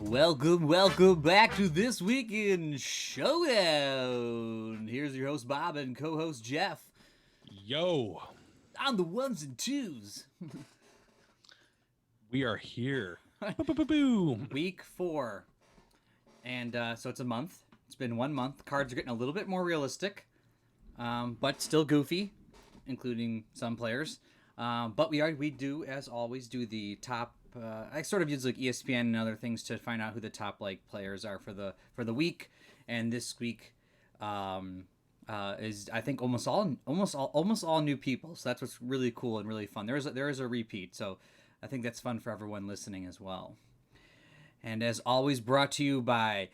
Welcome back to This Week in Showdown. Here's your host Bob and co-host Jeff. Yo. On the ones and twos. We are here. Week 4. And so it's a month. It's been 1 month. Cards are getting a little bit more realistic, but still goofy, including some players. But we do, as always, do the top. I sort of use like ESPN and other things to find out who the top players are for the week. And this week is, I think, almost all new people. So that's what's really cool and really fun. There is a repeat, so I think that's fun for everyone listening as well. And as always, brought to you by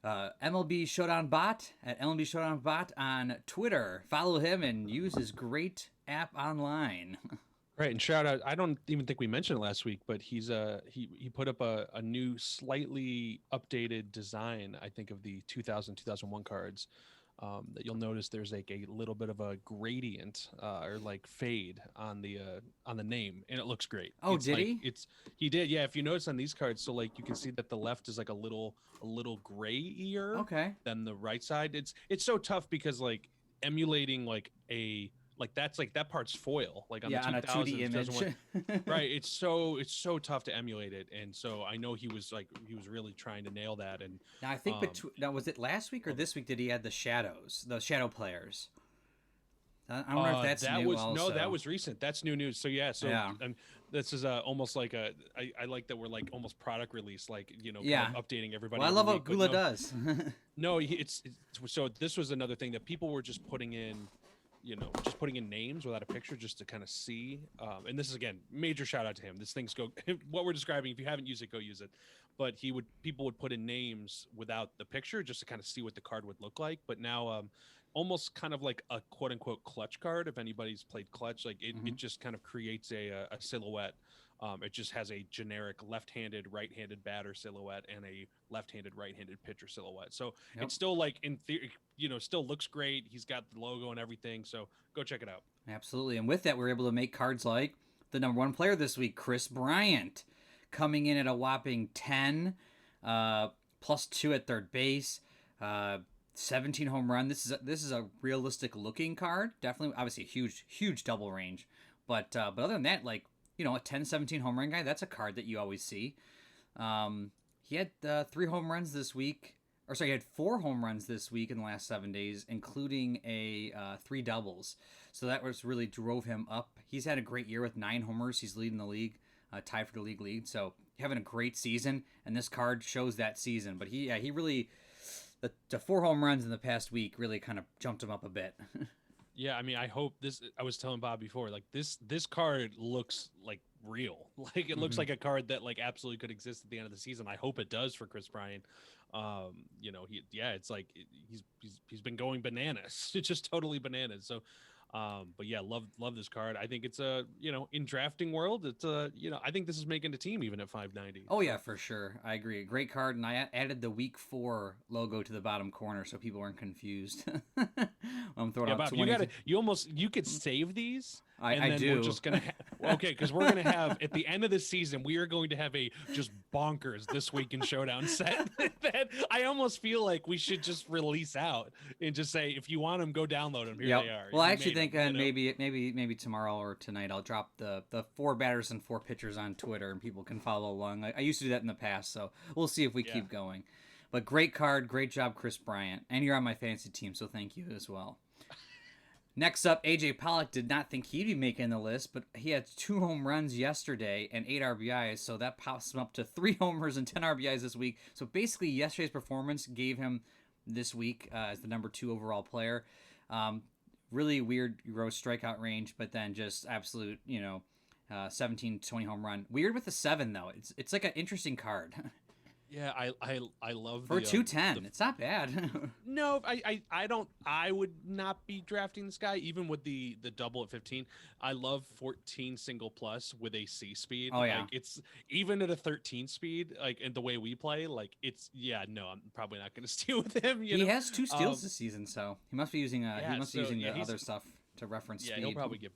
MLB Showdown Bot at MLB Showdown Bot on Twitter. Follow him and use his great app online. Right, and shout out, I don't even think we mentioned it last week, but he put up a new, slightly updated design, I think, of the 2000-2001 cards. That you'll notice there's like a little bit of a gradient or like fade on the name, and it looks great. Oh, did he? He did, yeah. If you notice on these cards, so like you can see that the left is like a little grayier than the right side. It's so tough because like emulating that's like that part's foil, like on the 2000s, on a 2D image. Right. It's so tough to emulate it, and so I know he was really trying to nail that. And now I think now was it last week or this week? Did he add the shadow players? I don't know if that's new. No, that was recent. That's new news. So yeah. This is almost like I like that we're like almost product release, like kind of updating everybody. Well, I love what Gula does. No, it's so this was another thing that people were just putting in. Just putting in names without a picture just to kind of see. And this is, again, major shout out to him. This thing's what we're describing, if you haven't used it, go use it. But people would put in names without the picture just to kind of see what the card would look like. But now almost kind of like a quote unquote clutch card. If anybody's played clutch, like it just kind of creates a silhouette. It just has a generic left-handed, right-handed batter silhouette and a left-handed, right-handed pitcher silhouette. So It's still like in theory, still looks great. He's got the logo and everything. So go check it out. Absolutely. And with that, we're able to make cards like the number 1 player this week, Kris Bryant, coming in at a whopping 10, +2 at third base, 17 home run. This is a realistic looking card. Definitely, obviously, a huge double range. But other than that, like, a 10-17 home run guy, that's a card that you always see. He had 3 home runs this week. Or sorry, he had 4 home runs this week in the last 7 days, including 3 doubles. So that really drove him up. He's had a great year with 9 homers. He's leading the league, tied for the league lead. So having a great season, and this card shows that season. But he really, the 4 home runs in the past week really kind of jumped him up a bit. Yeah, I mean, I hope this. I was telling Bob before, like this card looks like real. Like it looks like a card that like absolutely could exist at the end of the season. I hope it does for Kris Bryant. It's like he's been going bananas. It's just totally bananas. So, but yeah, love this card. I think it's in drafting world, it's I think this is making the team even at 590. Oh yeah, for sure. I agree. Great card, and I added the week 4 logo to the bottom corner so people weren't confused. I'm throwing out Bob, 20. you could save these. I do. We're just gonna because we're gonna have at the end of the season we are going to have a just bonkers This Week in Showdown set that I almost feel like we should just release out and just say if you want them, go download them. Here they are. Well, I actually think maybe tomorrow or tonight I'll drop the 4 batters and 4 pitchers on Twitter and people can follow along. I used to do that in the past, so we'll see if we keep going. But great card, great job, Kris Bryant, and you're on my fantasy team, so thank you as well. Next up, AJ Pollock did not think he'd be making the list, but he had 2 home runs yesterday and 8 RBIs, so that pops him up to 3 homers and 10 RBIs this week. So basically, yesterday's performance gave him this week as the number 2 overall player. Really weird gross strikeout range, but then just absolute, 17 to 20 home run. Weird with the 7 though. It's like an interesting card. Yeah, I love for 210. It's not bad. No, I don't. I would not be drafting this guy even with the double at 15. I love 14 single plus with a C speed. Oh yeah, like it's even at a 13 speed. Like in the way we play, like it's no. I'm probably not going to steal with him. He has 2 steals this season, so he must be using other stuff to reference speed. Yeah, he'll probably get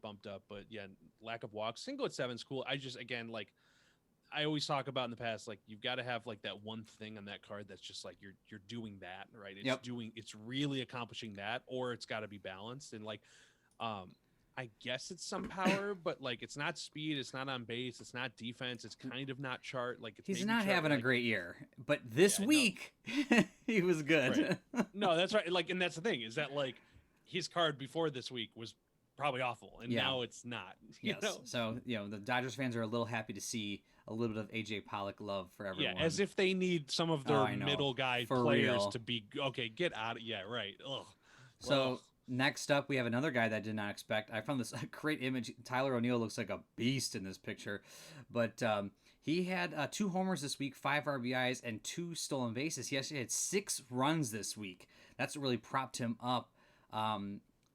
bumped up, but yeah, lack of walks. Single at 7 is cool. I just again like. I always talk about in the past, like you've got to have like that one thing on that card that's just like you're doing that, right? It's really accomplishing that, or it's got to be balanced. And like, I guess it's some power, but like it's not speed, it's not on base, it's not defense, it's kind of not chart. Like it's He's not having a great year, but this week he was good. Right. No, that's right. Like, and that's the thing is that like his card before this week was probably awful, and now it's not. You know? So the Dodgers fans are a little happy to see a little bit of AJ Pollock love for everyone. Yeah, as if they need some of their middle guy for players real. to be okay. Get out of right. Ugh. So. Ugh. Next up, we have another guy that I did not expect. I found this great image. Tyler O'Neill looks like a beast in this picture. But he had 2 homers this week, 5 RBIs, and 2 stolen bases. He actually had 6 runs this week. That's what really propped him up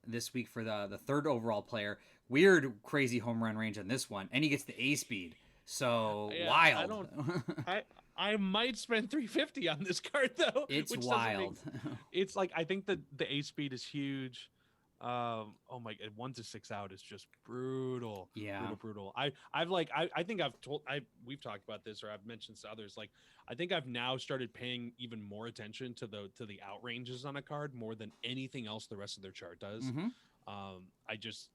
this week for the 3rd overall player. Weird, crazy home run range on this one. And he gets the A speed. So, wild. I might spend $350 on this card though. It's wild. It's like I think the A speed is huge. Oh my god, 1 to 6 out is just brutal. Yeah, brutal. We've talked about this, or I've mentioned to others. Like I think I've now started paying even more attention to the out ranges on a card more than anything else the rest of their chart does. Mm-hmm.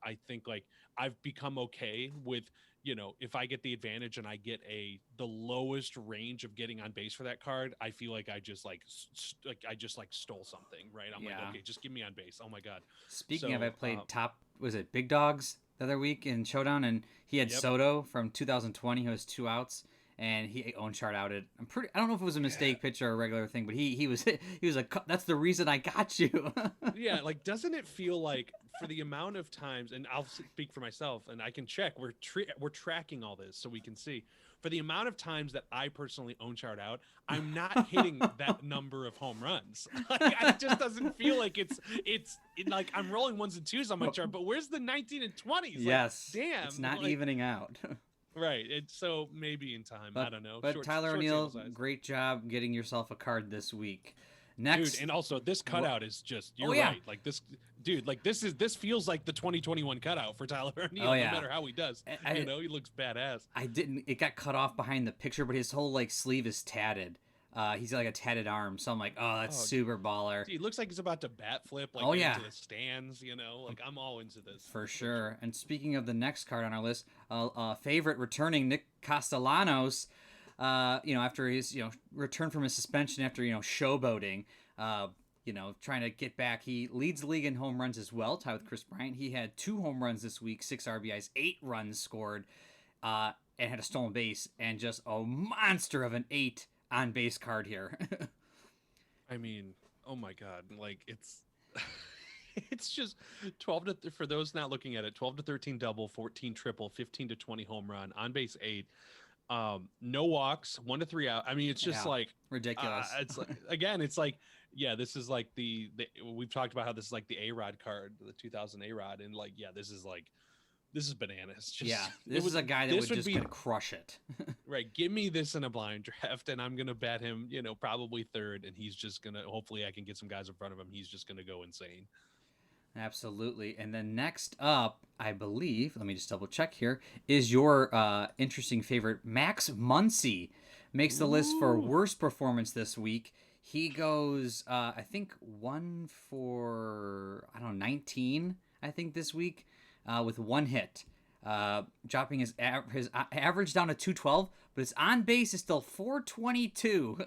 I think like I've become okay with, if I get the advantage and I get the lowest range of getting on base for that card, I feel like I just stole something, right? I'm like, okay, just give me on base. Oh my god. Speaking of, I played Big Dogs the other week in Showdown, and he had Soto from 2020 who has 2 outs. And he own chart outed. I don't know if it was a mistake pitch or a regular thing, but he was like, that's the reason I got you. Yeah, like doesn't it feel like for the amount of times, and I'll speak for myself, and I can check. We're tracking all this so we can see. For the amount of times that I personally own chart out, I'm not hitting that number of home runs. Like, it just doesn't feel like it's like I'm rolling 1s and 2s on my chart. But where's the 19 and 20s? Yes, like, damn, it's not evening out. Right. So maybe in time. I don't know. But Tyler O'Neill, great job getting yourself a card this week. Next, dude, and also this cutout is just right. Like this, dude. Like this feels like the 2021 cutout for Tyler O'Neill. No matter how he does, he looks badass. It got cut off behind the picture, but his whole sleeve is tatted. He's got like a tatted arm, so I'm like, oh, that's super baller. He looks like he's about to bat flip into the stands, Like I'm all into this. For sure. And speaking of the next card on our list, favorite returning Nick Castellanos, after his return from his suspension after showboating, trying to get back. He leads the league in home runs as well, tied with Chris Bryant. He had 2 home runs this week, 6 RBIs, 8 runs scored, and had a stolen base, and just a monster of an 8 on base card here. I mean, oh my god, like it's just 12 to for those not looking at it, 12 to 13 double, 14 triple, 15 to 20 home run, on base 8, no walks, 1 to 3 out. I mean, it's just like ridiculous. It's like, again, it's like, this is like the we've talked about how this is like the A-Rod card, the 2000 A-Rod, and like this is bananas. This is a guy that would just gonna crush it. Right. Give me this in a blind draft, and I'm going to bet him, probably 3rd, and he's just going to, hopefully I can get some guys in front of him. He's just going to go insane. Absolutely. And then next up, I believe, let me just double check here, is your interesting favorite, Max Muncy. Makes the list for worst performance this week. He goes, I think 1 for, 19, I think, this week. With 1 hit, dropping his average down to 212, but his on base is still 422.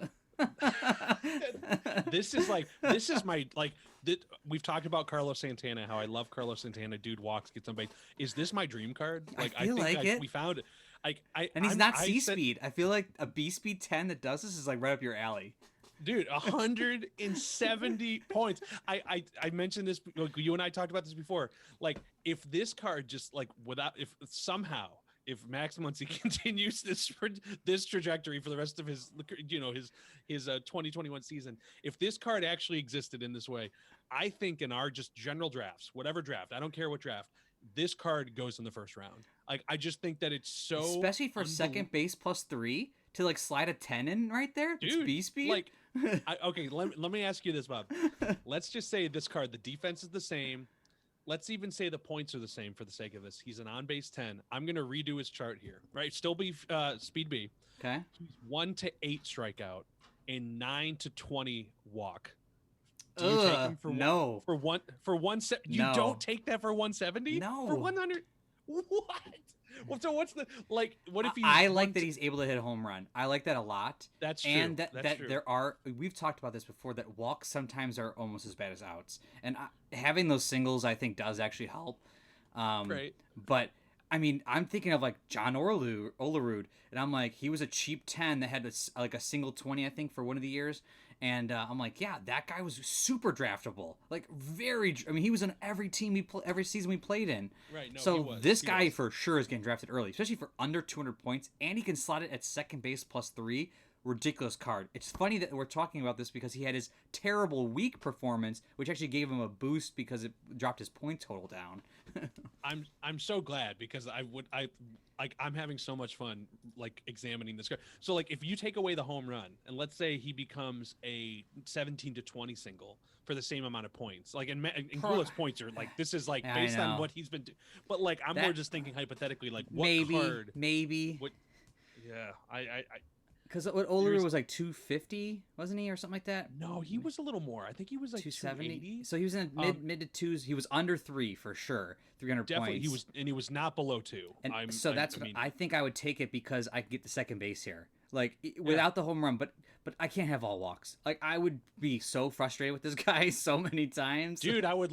This is my we've talked about Carlos Santana, how I love Carlos Santana. Dude walks, gets on base. Is this my dream card? I think we found it. And he's not C speed. I feel like a B speed 10 that does this is like right up your alley. Dude, 170 points. I mentioned this, you and I talked about this before. Like, if this card just if Max Muncy continues this trajectory for the rest of his 2021 season, if this card actually existed in this way, I think in our just general drafts, whatever draft, I don't care what draft, this card goes in the first round. Like, I just think that it's so, especially for second base +3 to slide a 10 in right there. Dude, it's B speed. Okay, let me ask you this, Bob. Let's just say this card, the defense is the same. let's even say the points are the same for the sake of this. He's an on base 10. I'm going to redo his chart here, right? Still be speed B. Okay. He's 1 to 8 strikeout and 9 to 20 walk. Do you take him for no for one for one set? You No. don't take that for 170? No. For 100? What? Well, so what's the like? What if he's? I like that he's able to hit a home run. I like that a lot. That's true. And that true. there are, we've talked about this before, that walks sometimes are almost as bad as outs, and having those singles I think does actually help. Right. But I mean, I'm thinking of like John Olerud, and I'm like, he was a cheap 10 that had like a single 20 I think for one of the years. And I'm like, yeah, that guy was super draftable. Like, I mean, he was on every team every season we played in. Right. No, so this guy for sure is getting drafted early, especially for under 200 points, and he can slot it at second base +3. Ridiculous card. It's funny that we're talking about this because he had his terrible week performance, which actually gave him a boost because it dropped his point total down. I'm so glad, because I'm having so much fun like examining this guy. So like if you take away the home run and let's say he becomes a 17 to 20 single for the same amount of points, like in Gula's points are like, this is like based on what he's been doing. But like I'm more just thinking hypothetically, like what card? Maybe. What? Yeah, I because what Olerud was like 250, wasn't he, or something like that? No, he was a little more. I think he was like 270. So he was in mid to twos. He was under 3 for sure. 300 definitely points. He was not below 2. And I think I would take it because I could get the second base here, like without the home run. But I can't have all walks. Like I would be so frustrated with this guy so many times. Dude, I would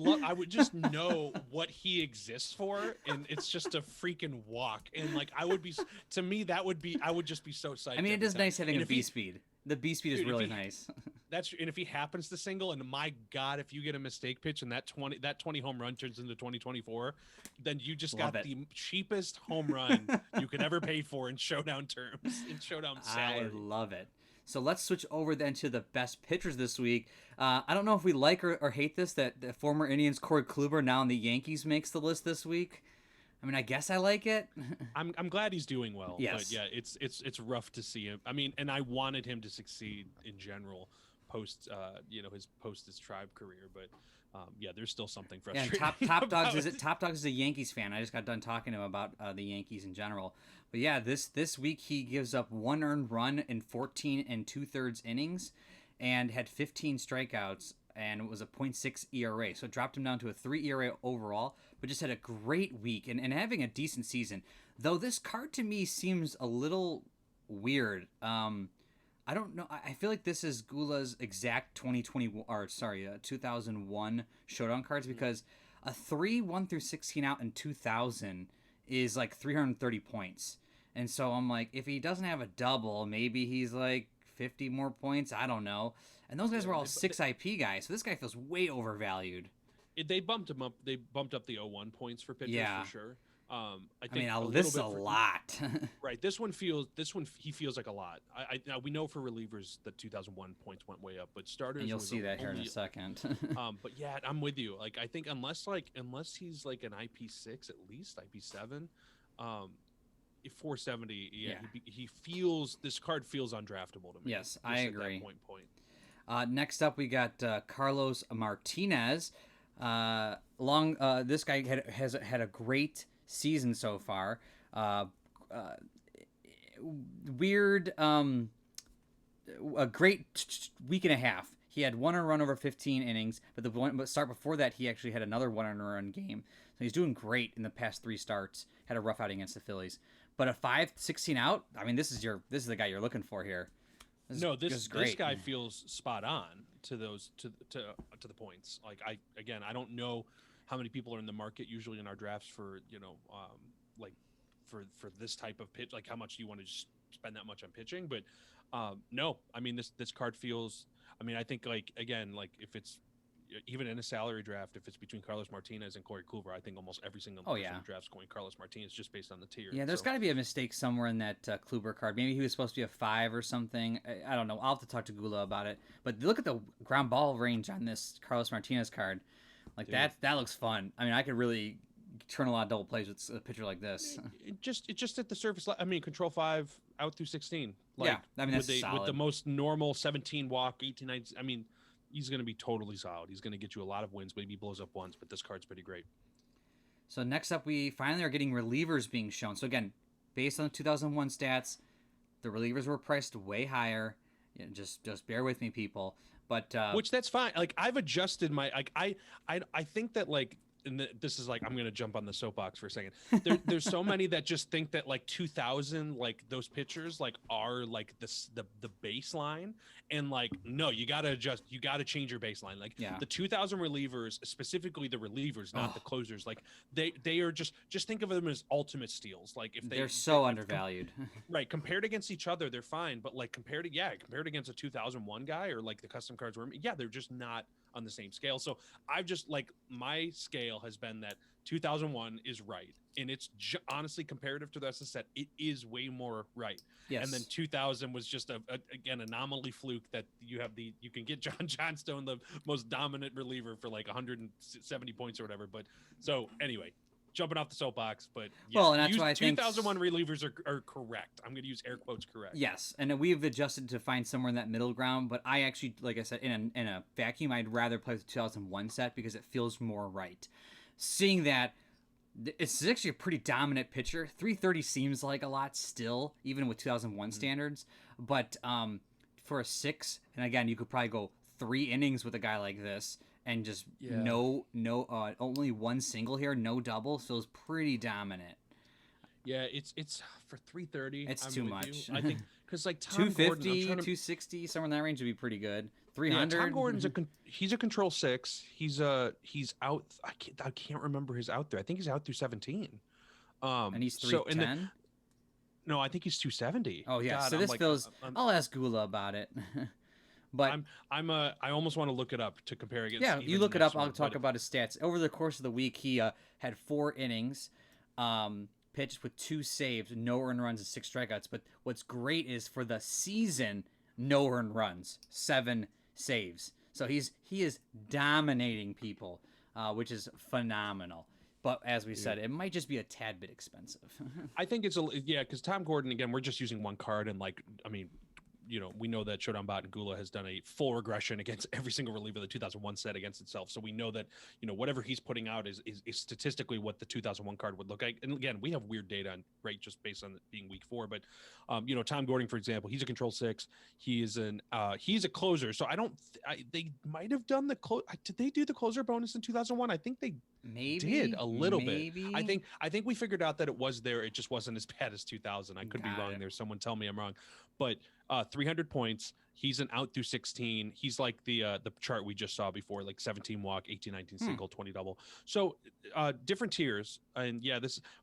just know what he exists for, and it's just a freaking walk. And like I would be, to me that would be, I would just be so psyched. I mean, it is nice having a B speed. The B speed is really nice. And if he happens to single, and my God, if you get a mistake pitch and that 20 home run turns into 2024, then you just got the cheapest home run you could ever pay for in Showdown terms, in Showdown salary. I love it. So let's switch over then to the best pitchers this week. I don't know if we like or hate this, that the former Indians Cory Kluber now in the Yankees makes the list this week. I mean, I guess I like it. I'm glad he's doing well. Yes. But yeah, it's rough to see him. I mean, and I wanted him to succeed in general post his Tribe career, but yeah, there's still something frustrating. Yeah, Top Dogs is a Yankees fan. I just got done talking to him about the Yankees in general. But yeah, this week he gives up 1 earned run in 14 2/3 innings, and had 15 strikeouts, and it was a .6 ERA. So it dropped him down to a 3 ERA overall, but just had a great week and having a decent season. Though this card to me seems a little weird. I don't know. I feel like this is Gula's exact 2001 Showdown cards, because a 3 1 through 16 out in 2000 is like 330 points. And so I'm like, if he doesn't have a double, maybe he's like 50 more points. I don't know. And those guys were all 6 IP guys, so this guy feels way overvalued. They bumped him up. They bumped up the 01 points for pitchers for sure. I think this is a lot. Right. This one he feels like a lot. Now we know for relievers the 2001 points went way up, but starters, and you'll see that here in a second. But yeah, I'm with you. Like I think unless he's like an IP6 at least, IP7, 470. Yeah. He feels, this card feels undraftable to me. Yes, I agree. Point. Next up, we got Carlos Martinez. This guy has had a great season so far. A great week and a half. He had 1 earned run over 15 innings, but start before that, he actually had another 1 earned run game. So he's doing great in the past 3 starts. Had a rough outing against the Phillies, but a 16 out. I mean, this is the guy you're looking for here. This guy feels spot on to those to the points. Like I don't know how many people are in the market usually in our drafts for like for this type of pitch. Like how much do you want to just spend that much on pitching? But no, I mean this card feels. I mean I think like again like if it's even in a salary draft, if it's between Carlos Martinez and Cory Kluber, I think almost every single person who drafts going Carlos Martinez just based on the tier. Yeah, there's got to be a mistake somewhere in that Kluber card. Maybe he was supposed to be a 5 or something. I don't know. I'll have to talk to Gula about it. But look at the ground ball range on this Carlos Martinez card. Like that looks fun. I mean, I could really turn a lot of double plays with a pitcher like this. It just at the surface. I mean, control 5 out through 16. Like, yeah, I mean that's solid. With the most normal 17 walk, 18 nights. I mean. he's going to be totally solid. He's going to get you a lot of wins. Maybe he blows up once, but this card's pretty great. So next up, we finally are getting relievers being shown. So again, based on the 2001 stats, the relievers were priced way higher. Just bear with me, people. But which that's fine. Like I've adjusted my I think that like. And this is like I'm gonna jump on the soapbox for a second. There's so many that just think that like 2000 like those pitchers like are like the baseline, and like no, you gotta adjust. You gotta change your baseline. Like the 2000 relievers, specifically the relievers, not the closers. Like they are just think of them as ultimate steals. Like if they're so undervalued. Right, compared against each other, they're fine. But like compared against a 2001 guy or like the custom cards were, they're just not on the same scale. So I've just like my scale has been that 2001 is right, and it's honestly comparative to the rest of the set, it is way more right. Yes. And then 2000 was just again anomaly fluke that you can get John Johnstone, the most dominant reliever, for like 170 points or whatever. But so anyway, jumping off the soapbox, but and that's why I think 2001 relievers are correct. I'm going to use air quotes correct. Yes, and we've adjusted to find somewhere in that middle ground. But I actually, like I said, in a vacuum, I'd rather play the 2001 set because it feels more right. Seeing that it's actually a pretty dominant pitcher. 330 seems like a lot still, even with 2001 standards. But for a 6, and again, you could probably go 3 innings with a guy like this. And just only one single here, no double, feels pretty dominant. Yeah, it's for 330. It's too much. I think because like Tom 250, Gordon, 260, somewhere in that range would be pretty good. 300. Yeah, Tom Gordon's he's a control 6. He's out. I can't remember his out there. I think he's out through 17. And he's 310. No, I think he's 270. Oh yeah. God, so this feels. I'll ask Gula about it. But I almost want to look it up to compare against. Yeah, you look it up. I'll talk about his stats. Over the course of the week, he had 4 innings, pitched with 2 saves, no earned runs, and 6 strikeouts. But what's great is for the season, no earned runs, 7 saves. So he is dominating people, which is phenomenal. But as we said, it might just be a tad bit expensive. I think it's because Tom Gordon, again, we're just using one card, and we know that Showdown Bot and Gula has done a full regression against every single reliever of the 2001 set against itself. So we know that, whatever he's putting out is statistically what the 2001 card would look like. And again, we have weird data on just based on it being week 4. But, Tom Gordon, for example, he's a control 6. He's a closer. So they might have done did they do the closer bonus in 2001? I think they did a little bit. I think we figured out that it was there. It just wasn't as bad as 2000. I could be wrong there. Someone tell me I'm wrong. But 300 points. He's an out through 16. He's like the chart we just saw before, like 17 walk, 18, 19 single, 20 double. So different tiers. And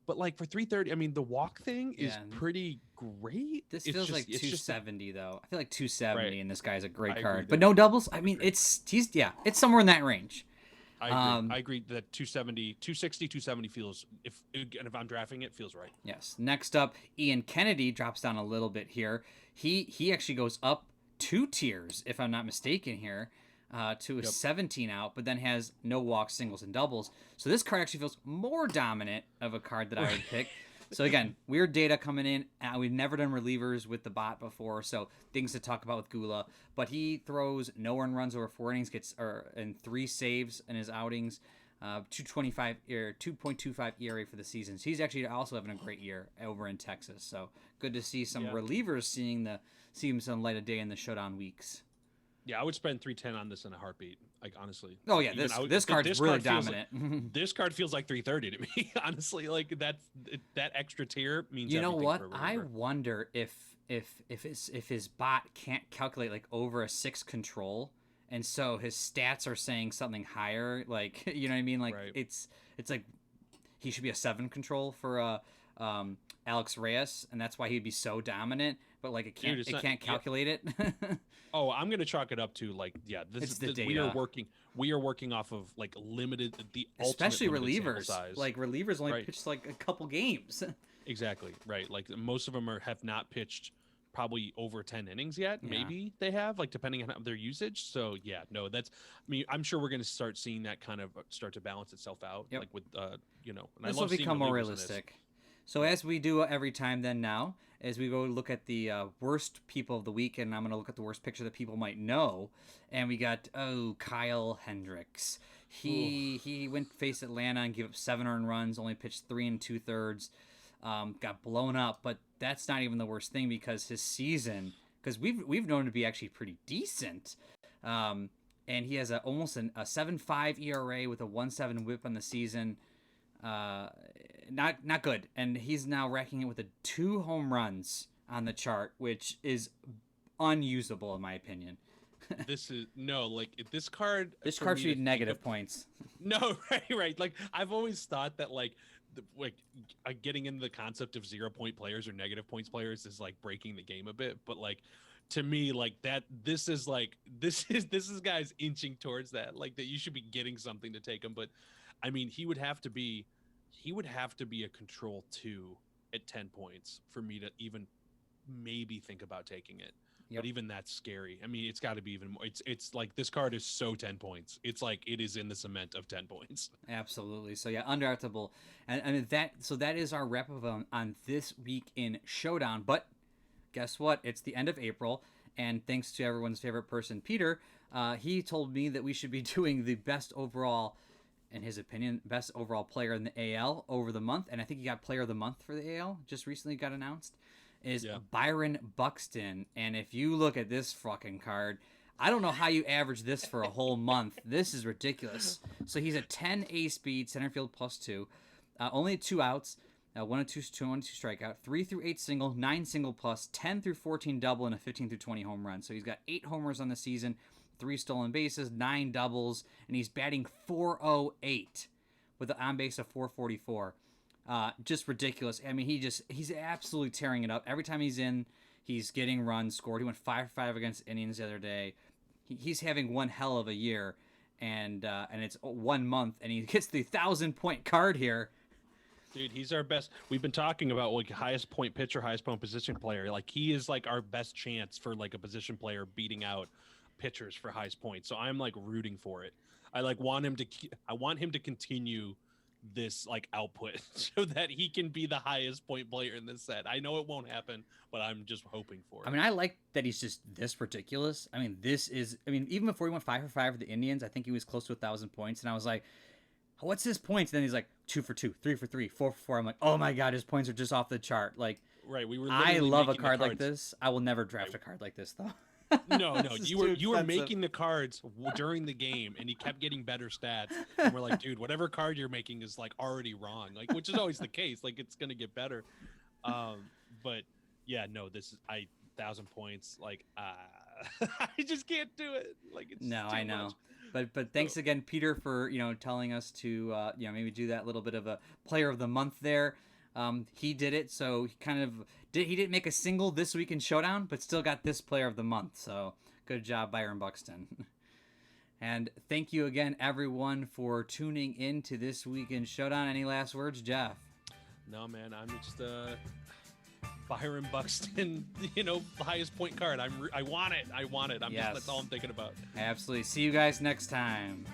but like for 330, I mean, the walk thing is pretty great. This feels like 270 though. I feel like 270, right. And this guy's a great I card. But no doubles. I mean, it's somewhere in that range. I agree that 270, 260, 270 feels, if I'm drafting it, feels right. Yes. Next up, Ian Kennedy drops down a little bit here. He actually goes up 2 tiers, if I'm not mistaken here, to a 17 out, but then has no walks, singles, and doubles. So this card actually feels more dominant of a card that I would pick. So again, weird data coming in. We've never done relievers with the bot before, so things to talk about with Gula. But he throws no earned runs over 4 innings, and 3 saves in his outings, 2.25 ERA for the season. So he's actually also having a great year over in Texas. So good to see some relievers seeing some light of day in the Showdown weeks. Yeah, I would spend 310 on this in a heartbeat. Like honestly. Oh yeah, this card's really dominant. This card feels like 330 to me. Honestly, like that extra tier means. You know what? I wonder if his bot can't calculate like over a 6 control, and so his stats are saying something higher. Like you know what I mean? Like it's like he should be a 7 control for Alex Reyes, and that's why he'd be so dominant. But like it can't calculate it. Oh, I'm gonna chalk it up to like we are working off of like limited especially relievers. Like relievers only pitched like a couple games. Exactly right. Like most of them have not pitched probably over 10 innings yet. Yeah. Maybe they have, like depending on their usage. So I'm sure we're gonna start seeing that kind of start to balance itself out. Yep. Like with and this will become more realistic. So as we do every time then now, as we go look at the worst people of the week, and I'm going to look at the worst picture that people might know. And we got, Kyle Hendricks. He went face Atlanta and gave up 7 earned runs, only pitched 3 2/3, got blown up. But that's not even the worst thing, because his season, because we've known him to be actually pretty decent. And he has almost a 7.5 ERA with a 1.7 WHIP on the season. Not good. And he's now racking it with 2 home runs on the chart, which is unusable in my opinion. This is this card. This card should be negative points. No, right. Like, I've always thought that getting into the concept of 0-point players or negative points players is like breaking the game a bit. But like, to me, like that, this is guys inching towards that. Like, that you should be getting something to take him. But I mean, he would have to be a control 2 at 10 points for me to even maybe think about taking it. Yep. But even that's scary. I mean, it's got to be even more. It's like, this card is so 10 points. It's like it is in the cement of 10 points. Absolutely. So yeah, undraftable. And that is our wrap up on this week in Showdown. But guess what? It's the end of April, and thanks to everyone's favorite person, Peter, he told me that we should be doing the best overall, in his opinion, best overall player in the AL over the month. And I think he got player of the month for the AL, just recently got announced, is Byron Buxton. And if you look at this fucking card, I don't know how you average this for a whole month. This is ridiculous. So he's a 10 A speed, center field +2, only 2 outs, 1 2 strikeout, 3 through 8 single, 9 single plus, 10 through 14 double, and a 15 through 20 home run. So he's got 8 homers on the season, 3 stolen bases, 9 doubles, and he's batting .408 with an on base of .444. Just ridiculous. I mean, he's absolutely tearing it up. Every time he's in, he's getting runs scored. He went 5-5 against Indians the other day. He's having one hell of a year, and it's 1 month, and he gets the 1,000-point card here. Dude, he's our best. We've been talking about like highest point pitcher, highest point position player. Like, he is like our best chance for like a position player beating out pitchers for highest points. So I'm like rooting for it. I want him to continue this like output so that he can be the highest point player in this set. I know it won't happen, but I'm just hoping for it. I mean, I like that he's just this ridiculous. I mean, even before he went 5 for 5 for the Indians, I think he was close to 1,000 points, and I was like, what's his points? And then he's like 2 for 2, 3 for 3, 4 for 4. I'm like, oh my god, his points are just off the chart. Like, right, I love a card like this. I will never draft a card like this though. No, you were making the cards during the game, and he kept getting better stats. And we're like, dude, whatever card you're making is like already wrong. Like, which is always the case. Like, it's gonna get better. But yeah, no, this is 1,000 points. Like, I just can't do it. Like, it's no, too I know. much. But thanks again, Peter, for telling us to maybe do that little bit of a player of the month there. He did it, so he didn't make a single this week in Showdown, but still got this player of the month. So good job, Byron Buxton. And thank you again, everyone, for tuning in to this week in Showdown. Any last words, Jeff? No, man, I'm just Byron Buxton, highest point card. I want it. That's all I'm thinking about. Absolutely. See you guys next time.